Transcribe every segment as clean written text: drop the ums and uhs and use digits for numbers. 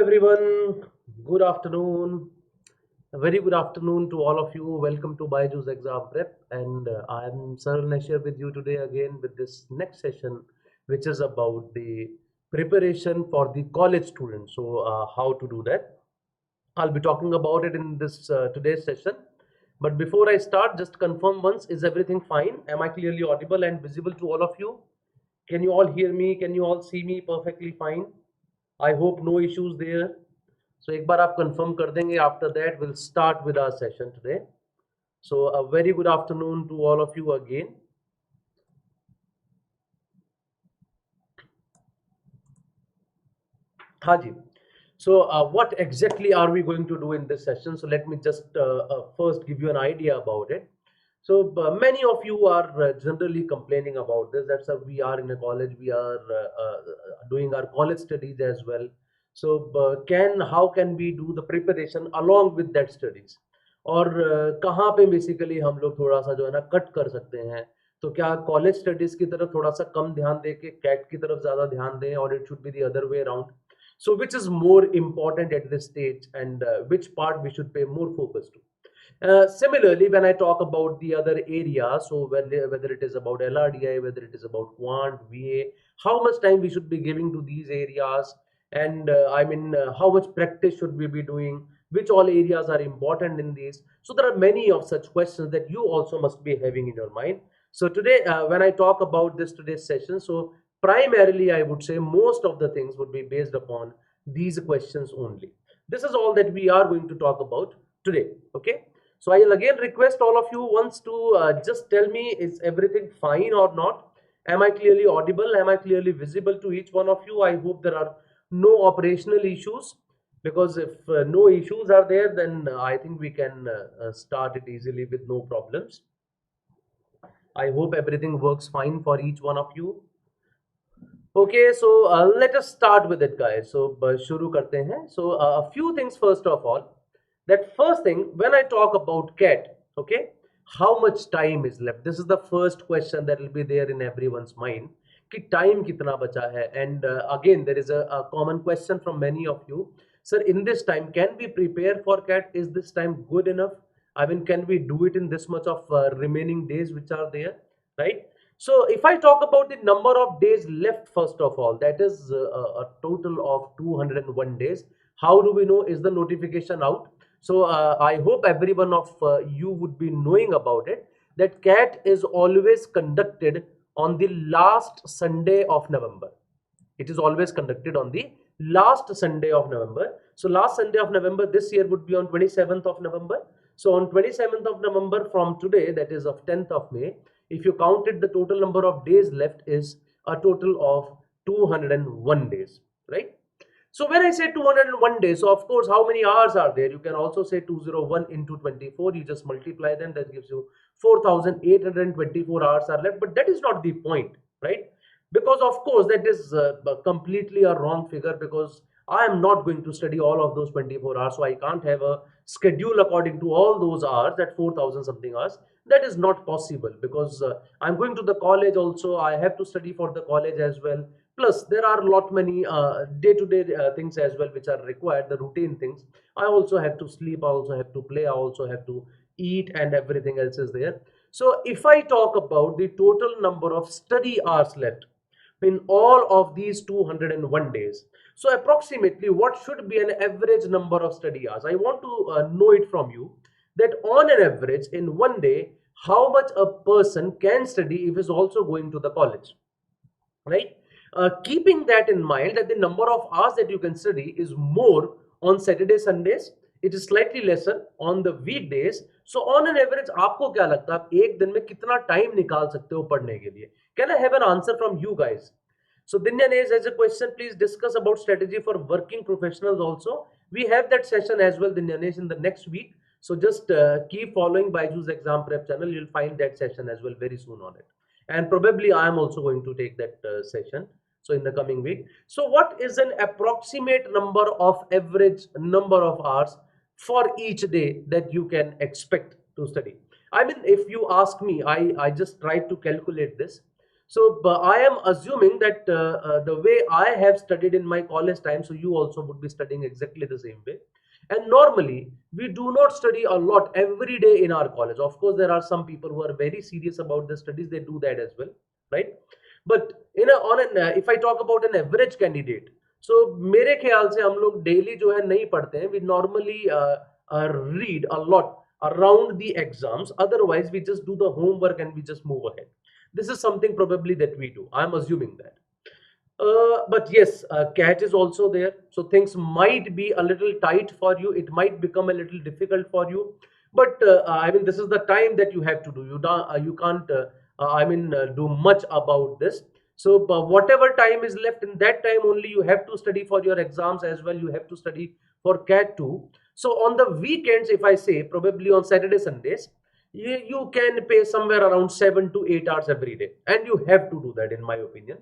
everyone, good afternoon. A very good afternoon to all of you. Welcome to BYJU'S exam prep, and I am Sir Nashir with you today again with this next session, which is about the preparation for the college students. So, how to do that? I'll be talking about it in this today's session. But before I start, just confirm once: is everything fine? Am I clearly audible and visible to all of you? Can you all hear me? Can you all see me perfectly fine? I hope no issues there. So एक बार आप confirm कर देंगे. After that, we'll start with our session today. So a very good afternoon to all of you again. Haji. So what exactly are we going to do in this session? So let me just first give you an idea about it. So many of you are generally complaining about this. That's we are in a college. We are doing our college studies as well. So how can we do the preparation along with that studies? और कहाँ पे basically हम लोग थोड़ा सा जो है ना कट कर सकते हैं? तो क्या कॉलेज स्टडीज की तरफ थोड़ा सा कम ध्यान दे के कैट की तरफ ज्यादा ध्यान दें, और it should be the other way around? So which is more important at this stage, and which part we should pay more focus to? Similarly, when I talk about the other areas, so whether it is about LRDI, whether it is about Quant, VA, how much time we should be giving to these areas, and how much practice should we be doing, which all areas are important in these? So there are many of such questions that you also must be having in your mind. So today, when I talk about this today's session, so primarily I would say most of the things would be based upon these questions only. This is all that we are going to talk about today. Okay, so I'll again request all of you once to just tell me, is everything fine or not? Am I clearly audible? Am I clearly visible to each one of you? I hope there are no operational issues, because if no issues are there, then I think we can start it easily with no problems. I hope everything works fine for each one of you. Okay, so let us start with it, guys. So शुरू करते हैं. So a few things first of all. That first thing, when I talk about CAT, okay, how much time is left? This is the first question that will be there in everyone's mind. कि time कितना बचा है? And again, there is a common question from many of you. Sir, in this time, can we prepare for CAT? Is this time good enough? I mean, can we do it in this much of remaining days which are there, right? So if I talk about the number of days left, first of all, that is a total of 201 days. How do we know? Is the notification out? So I hope every one of you would be knowing about it, that CAT is always conducted on the last Sunday of November. It is always conducted on the last Sunday of November. So last Sunday of November this year would be on 27th of November. So on 27th of November from today, that is of 10th of May, if you counted, the total number of days left is a total of 201 days, right? So when I say 201 days, so of course, how many hours are there? You can also say 201 into 24. You just multiply them. That gives you 4,824 hours are left. But that is not the point, right? Because of course, that is completely a wrong figure, because I am not going to study all of those 24 hours. So I can't have a schedule according to all those hours, that 4,000 something hours. That is not possible, because I'm going to the college also. I have to study for the college as well. Plus, there are a lot many day-to-day things as well which are required, the routine things. I also have to sleep, I also have to play, I also have to eat, and everything else is there. So if I talk about the total number of study hours left in all of these 201 days, so approximately what should be an average number of study hours? I want to know it from you, that on an average in one day, how much a person can study if is also going to the college, right? Keeping that in mind, that the number of hours that you can study is more on Saturday, Sundays, it is slightly lesser on the weekdays. So on an average, आपको क्या लगता है, आप एक दिन में कितना time निकाल सकते हो पढ़ने के लिए? Can I have an answer from you guys? So Dinyanesh has a question. Please discuss about strategy for working professionals also. We have that session as well, Dinyanesh, in the next week. So just keep following BYJU'S exam prep channel. You'll find that session as well very soon on it. And probably I am also going to take that session. So in the coming week. So what is an approximate number of average number of hours for each day that you can expect to study? I mean, if you ask me, I just tried to calculate this. So I am assuming that the way I have studied in my college time, so you also would be studying exactly the same way. And normally, we do not study a lot every day in our college. Of course, there are some people who are very serious about the studies, they do that as well, right? But if I talk about an average candidate, so मेरे ख्याल से हम लोग daily जो है नहीं पढ़ते हैं. We normally read a lot around the exams. Otherwise, we just do the homework and we just move ahead. This is something probably that we do. I'm assuming that. But yes, CAT is also there. So things might be a little tight for you. It might become a little difficult for you. But I mean, this is the time that you have to do. You can't, do much about this. So whatever time is left, in that time only you have to study for your exams as well. You have to study for CAT too. So on the weekends, if I say probably on Saturday, Sundays, you can pay somewhere around 7 to 8 hours every day. And you have to do that, in my opinion.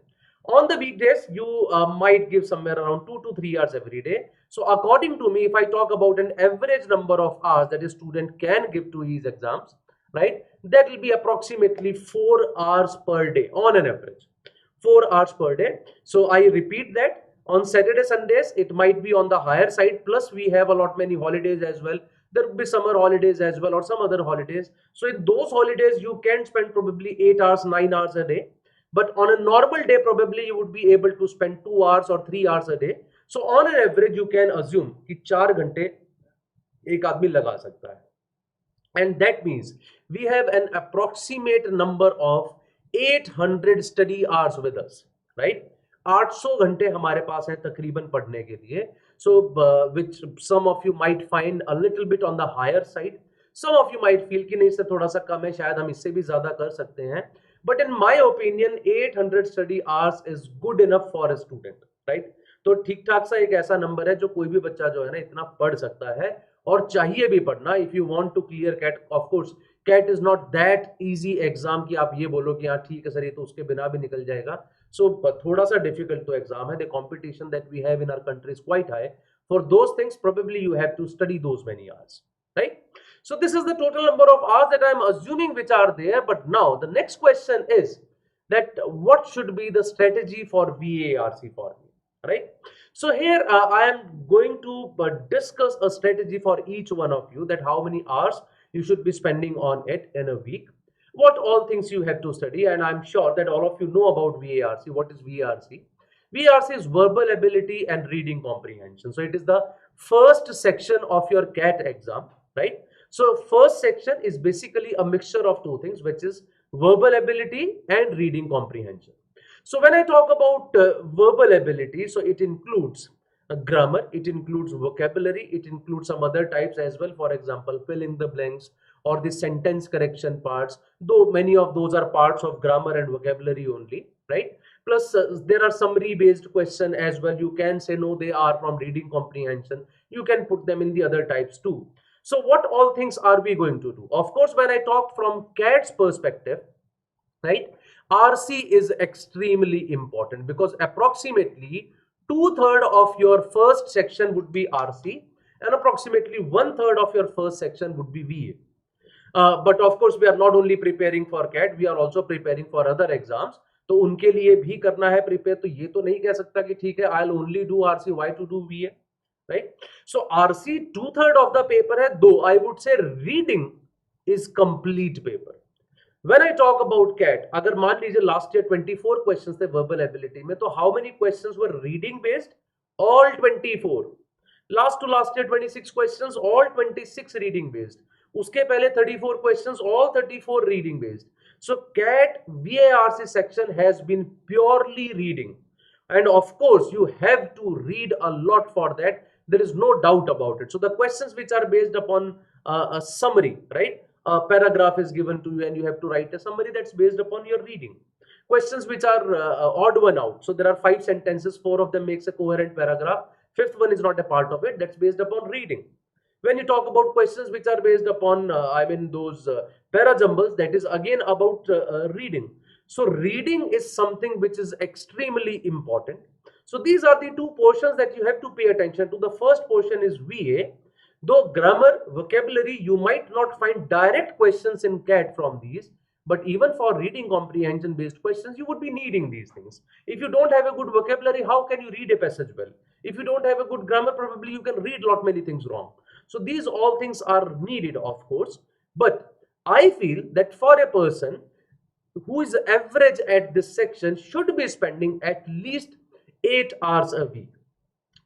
On the weekdays, you might give somewhere around 2 to 3 hours every day. So according to me, if I talk about an average number of hours that a student can give to his exams, right, that will be approximately 4 hours per day on an average. 4 hours per day. So I repeat that. On Saturday, Sundays, it might be on the higher side. Plus, we have a lot many holidays as well. There will be summer holidays as well, or some other holidays. So in those holidays, you can spend probably 8 hours, 9 hours a day. But on a normal day, probably you would be able to spend 2 hours or 3 hours a day. So on an average, you can assume कि 4 घंटे एक आदमी लगा सकता है. And that means we have an approximate number of 800 study hours with us, right? 800 घंटे हमारे पास है तकरीबन पढ़ने के लिए. So which some of you might find a little bit on the higher side. Some of you might feel कि नहीं इससे थोड़ा सा कम है, शायद हम इससे भी ज्यादा कर सकते हैं. But in my opinion, 800 study hours is good enough for a student, right? तो ठीक ठाक सा एक ऐसा नंबर है जो कोई भी बच्चा जो है ना इतना पढ़ सकता है और चाहिए भी पढ़ना. If you want to clear CAT, of course CAT is not that easy exam कि आप ये बोलो कि हाँ ठीक है सर ये तो उसके बिना भी निकल जाएगा. सो थोड़ा सा डिफिकल्ट तो एग्जाम है. The competition that we have in our country is quite high. For those things probably you have to study those many hours, right? So this is the total number of hours that I am assuming which are there. But now the next question is that what should be the strategy for VARC for me, right? So here I am going to discuss a strategy for each one of you, that how many hours you should be spending on it in a week, what all things you have to study. And I'm sure that all of you know about VARC. What is VARC? VARC is verbal ability and reading comprehension. So it is the first section of your CAT exam, right? So first section is basically a mixture of two things, which is verbal ability and reading comprehension. So when I talk about verbal ability, so it includes grammar, it includes vocabulary, it includes some other types as well. For example, fill in the blanks or the sentence correction parts, though many of those are parts of grammar and vocabulary only, right? Plus there are summary based question as well. You can say no, they are from reading comprehension. You can put them in the other types too. So what all things are we going to do? Of course, when I talk from CAT's perspective, right, RC is extremely important because approximately 2/3 of your first section would be RC and approximately 1/3 of your first section would be VA. But of course, we are not only preparing for CAT, we are also preparing for other exams. तो उनके लिए भी करना है prepare. तो ये तो नहीं कह सकता कि ठीक है I'll only do RC, why to do VA? Right? So RC 2/3 of the paper है, though I would say reading is complete paper. When I talk about CAT, अगर मान लीजिए last year 24 questions थे verbal ability में, तो how many questions were reading based? All 24. Last to last year 26 questions, all 26 reading based. उसके पहले 34 questions, all 34 reading based. So CAT VARC section has been purely reading. And of course, you have to read a lot for that. There is no doubt about it. So the questions which are based upon a summary, right? A paragraph is given to you and you have to write a summary that's based upon your reading. Questions which are odd one out. So there are 5 sentences, 4 of them makes a coherent paragraph. 5th one is not a part of it. That's based upon reading. When you talk about questions which are based upon, those parajumbles, that is again about reading. So reading is something which is extremely important. So these are the 2 portions that you have to pay attention to. The first portion is VA. Though grammar, vocabulary, you might not find direct questions in CAT from these, But even for reading comprehension based questions, you would be needing these things. If you don't have a good vocabulary, how can you read a passage well? If you don't have a good grammar, probably you can read lot many things wrong. So these all things are needed, of course. But I feel that for a person who is average at this section should be spending at least 8 hours a week.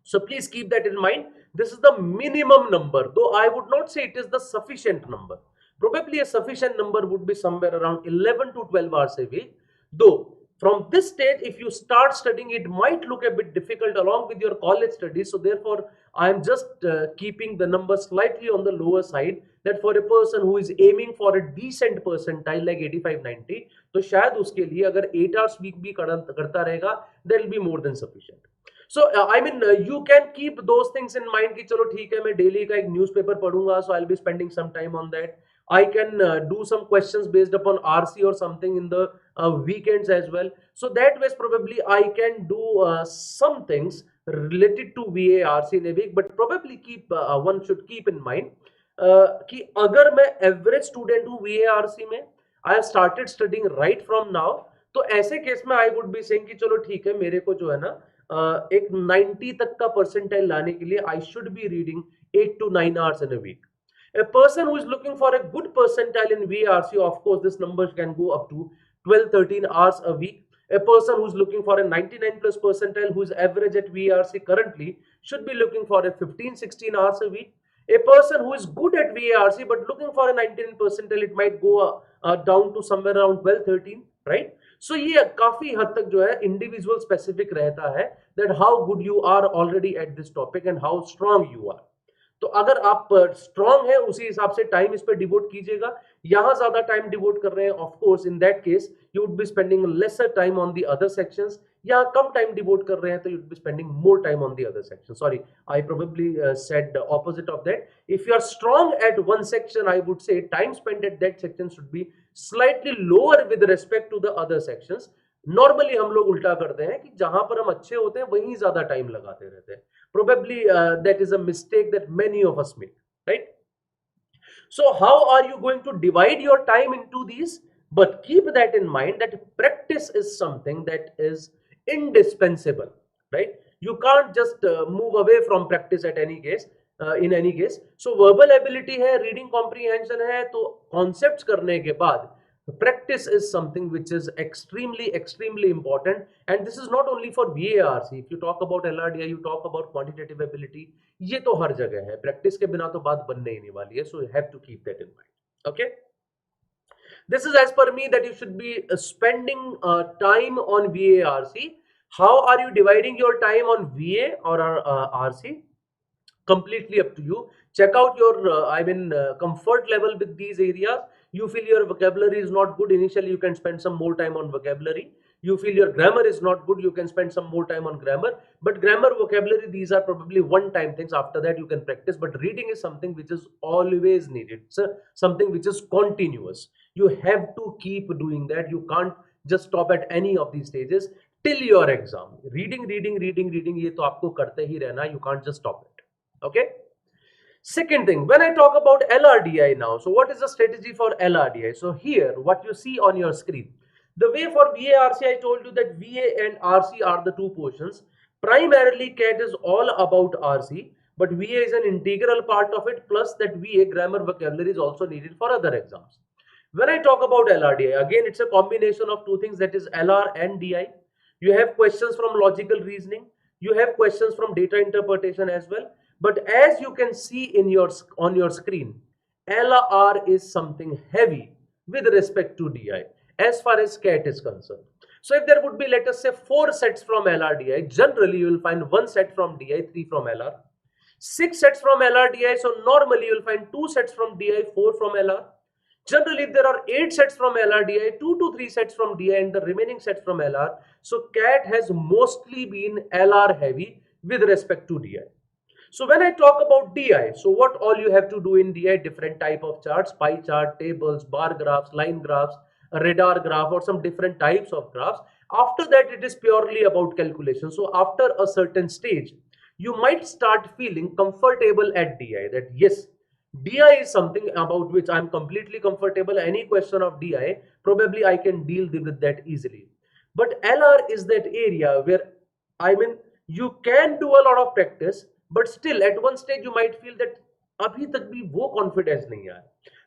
So please keep that in mind. This is the minimum number, though I would not say it is the sufficient number. Probably a sufficient number would be somewhere around 11 to 12 hours a week. Though from this stage, if you start studying, it might look a bit difficult along with your college studies. So therefore, I am just keeping the number slightly on the lower side, that for a person who is aiming for a decent percentile like 85-90, तो शायद उसके लिए अगर 8 hours week भी करता रहेगा, that will be more than sufficient. So I mean, you can keep those things in mind कि चलो ठीक है मैं daily का एक newspaper पढ़ूंगा, so I'll be spending some time on that. I can do some questions based upon RC or something in the weekends as well. So that way probably I can do some things related to VARC in a week, but probably one should keep in mind कि अगर मैं average student हूँ VARC में, I have started studying right from now, तो ऐसे case में I would be saying कि चलो ठीक है मेरे को जो है ना एक 90 तक का परसेंटाइल लाने के लिए I should be reading 8 to 9 hours in a week. A person who is looking for a good percentile in VARC, of course, this number can go up to 12-13 hours a week. A person who is looking for a 99 plus percentile, who is average at VARC currently, should be looking for a 15-16 hours a week. A person who is good at VARC but looking for a 99 percentile, it might go down to somewhere around 12-13, right? So ये काफी हद तक जो है individual specific रहता है that how good you are already at this topic and how strong you are. तो अगर आप स्ट्रांग है उसी हिसाब से टाइम इस पे डिवोट कीजिएगा. यहां ज्यादा टाइम डिवोट कर रहे हैं, of course in that case you would be spending lesser time on the other sections. यहां कम टाइम डिवोट कर रहे हैं तो you would be spending more time on the other section. Sorry, I probably said opposite of that. If you are strong at one section, I would say time spend at that section should be slightly lower with respect to the other sections. Normally हम लोग उल्टा करते हैं कि जहां पर हम अच्छे होते हैं वहीं ज्यादा टाइम लगाते रहते हैं. Probably that is a mistake that many of us make, right? So how are you going to divide your time into these? But keep that in mind that practice is something that is indispensable, right? You can't just move away from practice at any case, in any case. So verbal ability है, reading comprehension है, तो concepts करने के बाद practice is something which is extremely important. And this is not only for VARC. If you talk about LRDI, you talk about quantitative ability, ये तो हर जगह है. प्रैक्टिस के बिना तो बात बनने ही नहीं वाली है. So you have to keep that in mind. Okay, this is as per me that you should be spending time on VARC. How are you dividing your time on VA or RC? Completely up to you. Check out your comfort level with these areas. You feel your vocabulary is not good initially, you can spend some more time on vocabulary. You feel your grammar is not good, you can spend some more time on grammar. But grammar, vocabulary, these are probably one-time things. After that you can practice. But reading is something which is always needed. It's something which is continuous. You have to keep doing that. You can't just stop at any of these stages till your exam. Reading ये तो आपको करते ही रहना. You can't just stop it. Okay. Second thing, when I talk about LRDI now, so what is the strategy for LRDI? So here, what you see on your screen, the way for VARC, I told you that VA and RC are the two portions. Primarily, CAT is all about RC, but VA is an integral part of it, plus that VA grammar vocabulary is also needed for other exams. When I talk about LRDI, again, it's a combination of two things, that is LR and DI. You have questions from logical reasoning, you have questions from data interpretation as well. But as you can see on your screen, LR is something heavy with respect to DI as far as CAT is concerned. So if there would be, let us say, 4 sets from LRDI, generally you will find 1 set from DI, 3 from LR. 6 sets from LRDI, so normally you will find 2 sets from DI, 4 from LR. Generally, if there are 8 sets from LRDI, 2 to 3 sets from DI and the remaining sets from LR. So CAT has mostly been LR heavy with respect to DI. So when I talk about DI, so what all you have to do in DI, different type of charts, pie chart, tables, bar graphs, line graphs, a radar graph, or some different types of graphs. After that, it is purely about calculation. So after a certain stage, you might start feeling comfortable at DI, that yes, DI is something about which I'm completely comfortable. Any question of DI, probably I can deal with that easily. But LR is that area where, I mean, you can do a lot of practice, but still at one stage you might feel that अभी तक भी वो confidence नहीं आया.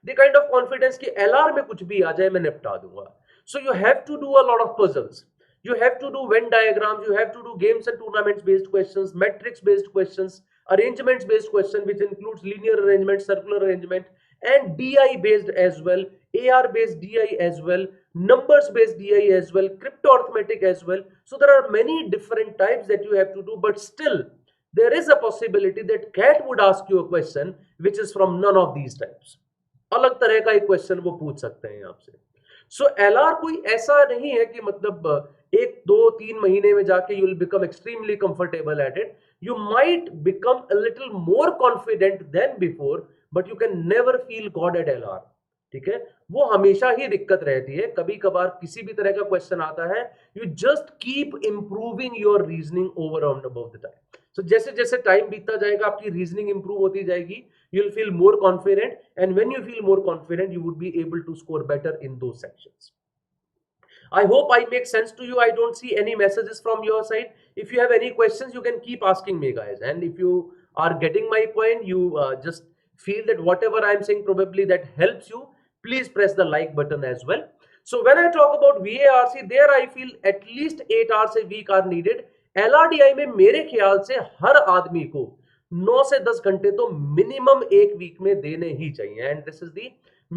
The kind of confidence कि LR में कुछ भी आ जाए मैं निपटा दूंगा. So you have to do a lot of puzzles. You have to do Venn diagrams. You have to do games and tournaments based questions, metrics based questions, arrangements based question, which includes linear arrangement, circular arrangement, and DI based as well, AR based DI as well, numbers based DI as well, crypto arithmetic as well. So there are many different types that you have to do, but still there is a possibility that CAT would ask you a question which is from none of these types. अलग तरह का एक question वो पूछ सकते हैं आपसे. सो LR कोई ऐसा नहीं है कि मतलब 1 2 3 महीने में जाके you will become extremely comfortable at it. You might become a little more confident than before, but you can never feel God at LR. ठीक है, वो हमेशा ही दिक्कत रहती है. कभी कभार किसी भी तरह का क्वेश्चन आता है, you just keep improving your reasoning over and above the time. So जैसे जैसे टाइम बीतता जाएगा आपकी रीजनिंग इंप्रूव होती जाएगी, you will feel more confident, and when you feel more confident you would be able to score better in those sections. I hope I make sense to you. I don't see any messages from your side. If you have any questions, you can keep asking me, guys. And if you are getting my point, you just feel that whatever I'm saying probably that helps you, please press the like button as well. So when I talk about VARC, there I feel at least 8 hours a week are needed. LRDI में मेरे ख्याल से हर आदमी को 9 से 10 घंटे तो minimum एक वीक में देने ही चाहिए. And this is the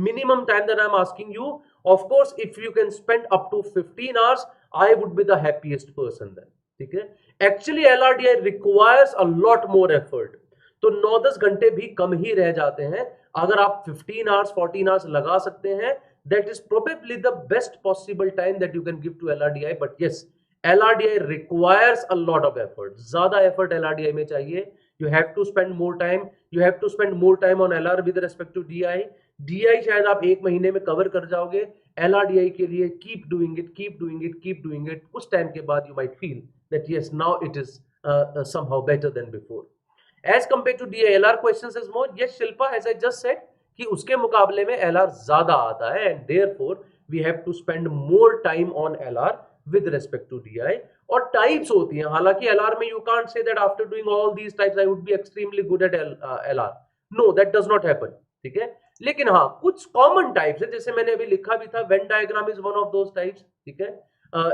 minimum time that I'm asking you. Of course, if you can spend up to 15 hours, I would be the happiest person then. ठीक है, actually LRDI requires a lot more effort. तो 9-10 घंटे भी कम ही रह जाते हैं. अगर आप 15 hours 14 hours लगा सकते हैं, that is probably the best possible time that you can give to LRDI. But yes, LRDI requires a lot of effort. ज्यादा effort LRDI में चाहिए. You have to spend more time. You have to spend more time on LR with respect to DI. DI शायद आप 1 महीने में cover कर जाओगे. LRDI के लिए keep doing it, keep doing it, keep doing it. उस टाइम के बाद you might feel that yes, now it is somehow better than before. As compared to DI, LR questions is more. Yes, Shilpa, as I just said, कि उसके मुकाबले में LR ज्यादा आता है, and therefore we have to spend more time on LR with respect to DI. और types होती हैं. हालांकि LR में you can't say that after doing all these types I would be extremely good at LR. No, that does not happen. ठीक है, लेकिन हाँ कुछ कॉमन टाइप्स है, जैसे मैंने अभी लिखा भी था, Venn diagram is one of those types. ठीक है,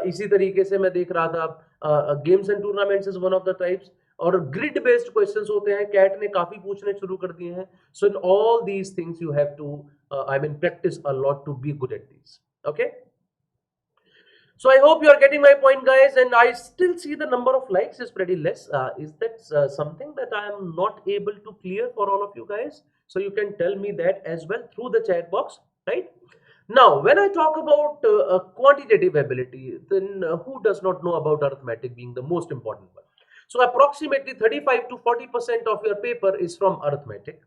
इसी तरीके से मैं देख रहा था games and tournaments is one of the types. और ग्रिड बेस्ड क्वेश्चंस होते हैं, कैट ने काफी पूछने शुरू कर दिए हैं. So in all these things you have to I mean practice a lot to be good at these. Okay, so I hope you are getting my point, guys, and I still see the number of likes is pretty less. Is that something that I am not able to clear for all of you guys? So you can tell me that as well through the chat box, right? Now, when I talk about quantitative ability, then who does not know about arithmetic being the most important one? So approximately 35 to 40% of your paper is from arithmetic,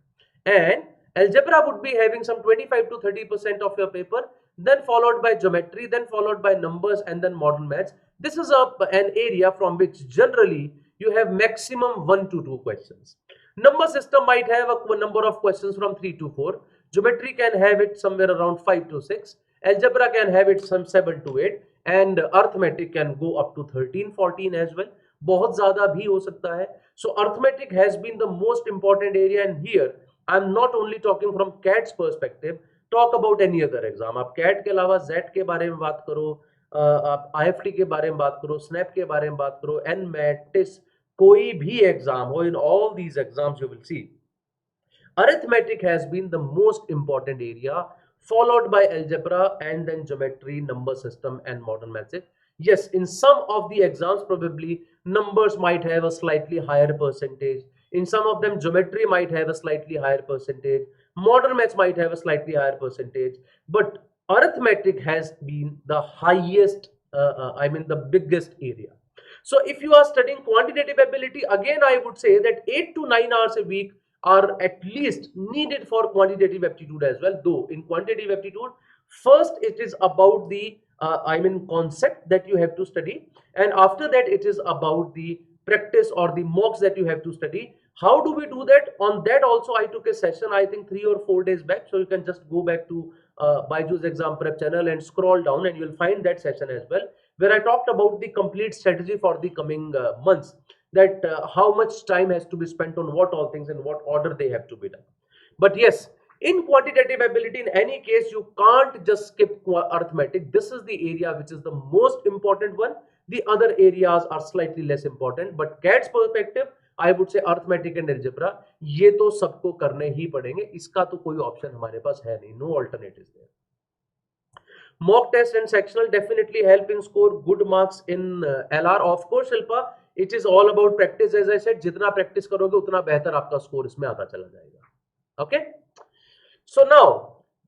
and algebra would be having some 25 to 30% of your paper, then followed by geometry, then followed by numbers, and then modern maths. This is an area from which generally you have maximum 1 to 2 questions. Number system might have a number of questions from 3 to 4. Geometry can have it somewhere around 5 to 6. Algebra can have it some 7 to 8. And arithmetic can go up to 13, 14 as well. बहुत ज़्यादा भी हो सकता है. So arithmetic has been the most important area, and here I'm not only talking from CAT's perspective. Talk about any other exam. आप CAT के अलावा Z के बारे में बात करो, आप IFT के बारे में बात करो, SNAP के बारे में बात करो, NMAT, TIS, कोई भी एग्जाम हो, in all these exams you will see arithmetic has been the most important area, followed by algebra and then geometry, number system, and modern maths. Yes, in some of the exams probably numbers might have a slightly higher percentage. In some of them geometry might have a slightly higher percentage. Modern maths might have a slightly higher percentage. But arithmetic has been the highest, I mean the biggest area. So if you are studying quantitative ability, again I would say that 8 to 9 hours a week are at least needed for quantitative aptitude as well. Though in quantitative aptitude, first it is about the I mean concept that you have to study, and after that it is about the practice or the mocks that you have to study. How do we do that? On that also I took a session, I think 3 or 4 days back, so you can just go back to BYJU'S exam prep channel and scroll down and you'll find that session as well, where I talked about the complete strategy for the coming months, that how much time has to be spent on what all things and what order they have to be done. But yes, in quantitative ability, in any case, you can't just skip arithmetic. This is the area which is the most important one. The other areas are slightly less important, but CAT's perspective, I would say arithmetic and algebra, ये तो सबको करने ही पड़ेंगे, इसका तो कोई option हमारे पास है नहीं, no alternatives there. Mock test and sectional definitely help in score good marks in LR. Of course, Shilpa, it is all about practice. As I said, जितना practice करोगे उतना बेहतर आपका score इसमें आता चला जाएगा. Okay. So now,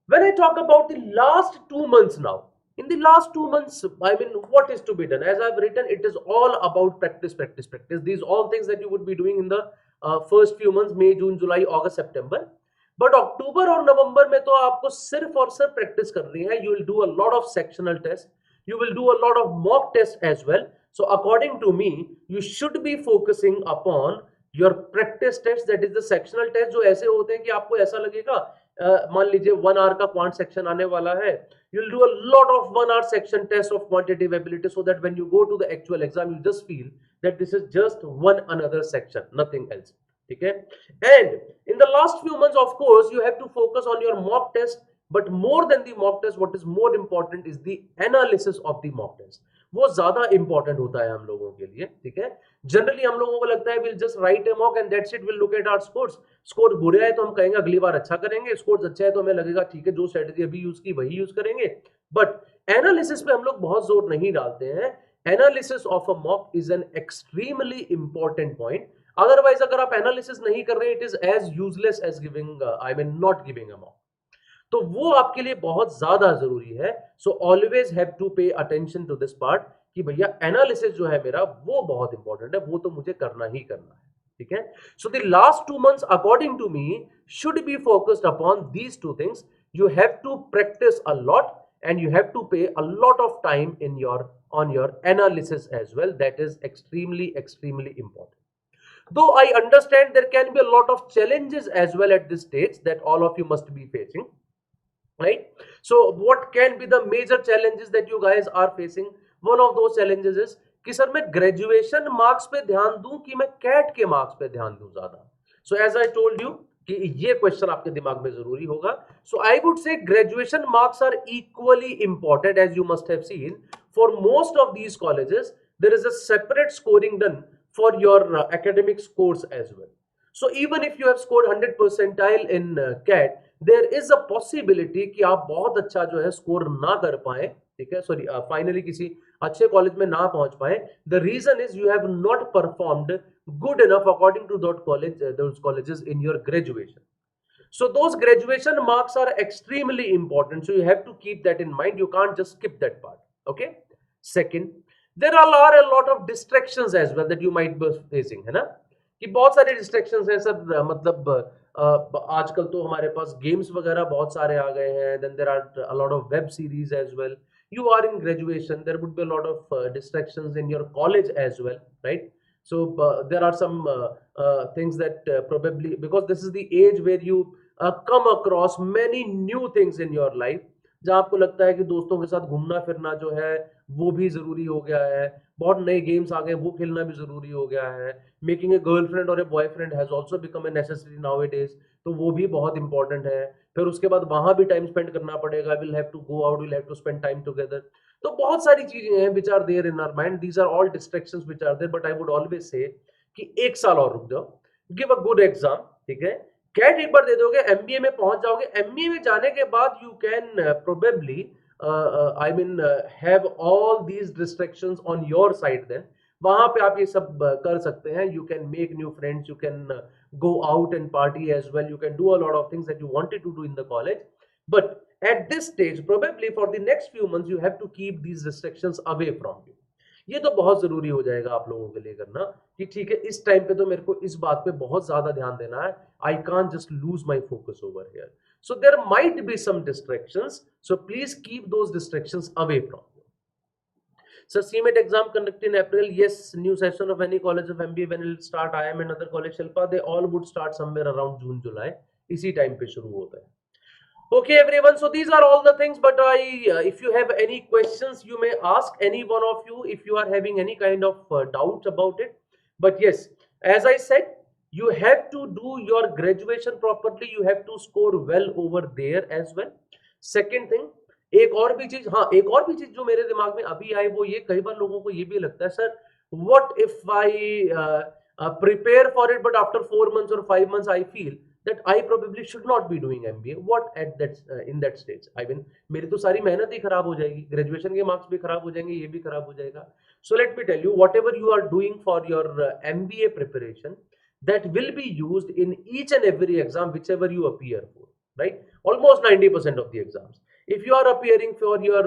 when I talk about the last 2 months now, in the last 2 months, I mean, what is to be done? As I've written, it is all about practice, practice, practice. These all things that you would be doing in the first few months, May, June, July, August, September. But October और November में तो आपको सिर्फ और सिर्फ practice करनी है. You will do a lot of sectional tests. You will do a lot of mock tests as well. So according to me, you should be focusing upon your practice tests, that is the sectional test, जो ऐसे होते हैं कि आपको ऐसा लगेगा, मान लीजिए 1 hour का क्वांट सेक्शन आने वाला है, you'll do a lot of 1 hour section test of quantitative ability, so that when you go to the actual exam you just feel that this is just one another section, nothing else. Okay, and in the last few months, of course, you have to focus on your mock test, but more than the mock test, what is more important is the analysis of the mock test. वो ज्यादा important होता है हम लोगों के लिए. ठीक है, जनरली हम लोगों को लगता है will just write a mock and that's it, will look at our scores. Score बुरे है तो हम कहेंगे अगली बार अच्छा करेंगे, स्कोर्स अच्छे है तो हमें लगेगा ठीक है जो स्ट्रेटजी अभी यूज की वही यूज करेंगे. बट एनालिसिस पे हम लोग बहुत जोर नहीं डालते हैं. Analysis of a mock is an extremely important point. Otherwise अगर आप एनालिसिस नहीं कर रहे, it is as useless as giving, I mean not giving a mock. तो वो आपके लिए बहुत ज्यादा जरूरी है. So always have to pay attention to this part कि भैया एनालिसिस जो है मेरा वो बहुत इंपॉर्टेंट है, वो तो मुझे करना ही करना है. ठीक है, so the last 2 months according to me should be focused upon these 2 things. You have to practice a lot and you have to pay a lot of time in on your analysis as well. That is extremely important. Though I understand there can be a lot of challenges as well at this stage that all of you must be facing, right? So what can be the major challenges that you guys are facing? One of those challenges is कि sir मैं graduation marks पे ध्यान दूं कि मैं cat के marks पे ध्यान दूं ज्यादा. So as I told you कि ये क्वेश्चन आपके दिमाग में जरूरी होगा. So I would say graduation marks are equally important. As you must have seen, for most of these colleges there is a separate scoring done for your academic scores as well. So even if you have scored 100 percentile in CAT, there is a possibility कि आप बहुत अच्छा जो है score ना कर पाए. ठीक है, सॉरी, फाइनली किसी अच्छे कॉलेज में ना पहुंच पाए. The reason is you have not performed good enough according to those colleges in your graduation. So those graduation marks are extremely important, so you have to keep that in mind. You can't just skip that part. Okay, second, there are a lot of distractions as well that you might be facing, है ना, कि बहुत सारे distractions हैं sir. मतलब आजकल तो हमारे पास गेम्स वगैरह बहुत सारे आ गए हैं. then there are a lot of web series as well. You are in graduation, there would be a lot of distractions in your college as well, right? So there are some things that probably, because this is the age where you come across many new things in your life, जहां आपको लगता है कि दोस्तों के साथ घूमना फिरना जो है वो भी जरूरी हो गया है. बहुत नए गेम्स आ गए, वो खेलना भी जरूरी हो गया है. मेकिंग ए गर्लफ्रेंड और a boyfriend has also become a necessary nowadays, तो वो भी बहुत इंपॉर्टेंट है. फिर उसके बाद वहां भी टाइम स्पेंड करना पड़ेगा. Will have to go out, will have to spend time together. तो बहुत सारी चीजें हैं which are there in our mind. These are all distractions which are there. But I would always say कि 1 साल और रुक जाओ, गिव अ गुड एग्जाम. ठीक है, कैट एक बार दे दोगे, एमबीए में पहुंच जाओगे. एमबीए में जाने के बाद you can probably I mean have all these distractions on your side. Then वहां पे आप ये सब कर सकते हैं. You can make new friends, you can go out and party as well, you can do a lot of things that you wanted to do in the college. But at this stage, probably for the next few months, you have to keep these distractions away from you. ये तो बहुत जरूरी हो जाएगा आप लोगों के लिए करना कि ठीक है इस टाइम पे तो मेरे को इस बात पे बहुत ज्यादा ध्यान देना है. I can't just lose my focus over here. So there might be some distractions, so please keep those distractions away from you. So CMET exam conducted in April. Yes, new session of any college of MBA when it will start. I am another college Shilpa. They all would start somewhere around June July. इसी time पे शुरू होता है. Okay, everyone. So these are all the things. But if you have any questions, you may ask any one of you if you are having any kind of doubts about it. But yes, as I said, you have to do your graduation properly. You have to score well over there as well. Second thing, एक और भी चीज, हाँ एक और भी चीज जो मेरे दिमाग में अभी आई वो ये, कई बार लोगों को ये भी लगता है sir, what if I prepare for it but after 4 months or 5 months I feel that I probably should not be doing MBA. What at that in that stage? I mean, मेरी तो सारी मेहनत ही खराब हो जाएगी, ग्रेजुएशन के marks भी खराब हो जाएंगे, ये भी खराब हो जाएगा. So let me tell you, whatever you are doing for your MBA preparation, that will be used in each and every exam whichever you appear for, right? Almost 90% of the exams. If you are appearing for your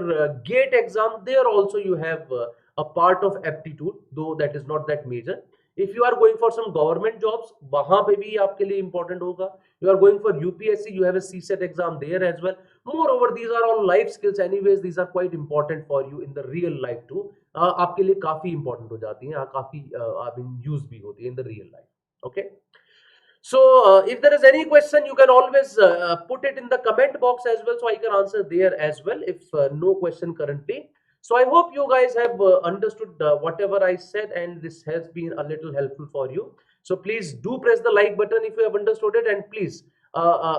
GATE exam, there also you have a part of aptitude, though that is not that major. If you are going for some government jobs, वहां पे भी आपके लिए important होगा. You are going for UPSC, you have a CSET exam there as well. Moreover, these are all life skills anyways. These are quite important for you in the real life too. आपके लिए काफी important हो जाती हैं, काफी use भी होती है in the real life. Okay. So if there is any question, you can always put it in the comment box as well, so I can answer there as well if no question currently. So I hope you guys have understood whatever I said, and this has been a little helpful for you. So please do press the like button if you have understood it, and please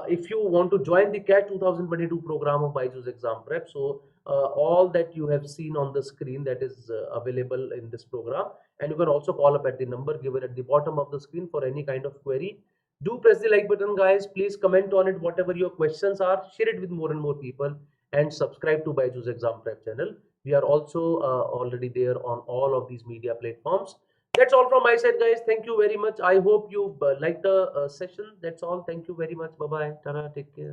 if you want to join the CAT 2022 program of BYJU'S exam prep, so all that you have seen on the screen, that is available in this program, and you can also call up at the number given at the bottom of the screen for any kind of query. Do press the like button, guys. Please comment on it, whatever your questions are. Share it with more and more people, and subscribe to BYJU'S exam prep channel. We are also already there on all of these media platforms. That's all from my side, guys. Thank you very much. I hope you liked the session. That's all. Thank you very much. Bye bye. Tara, take care.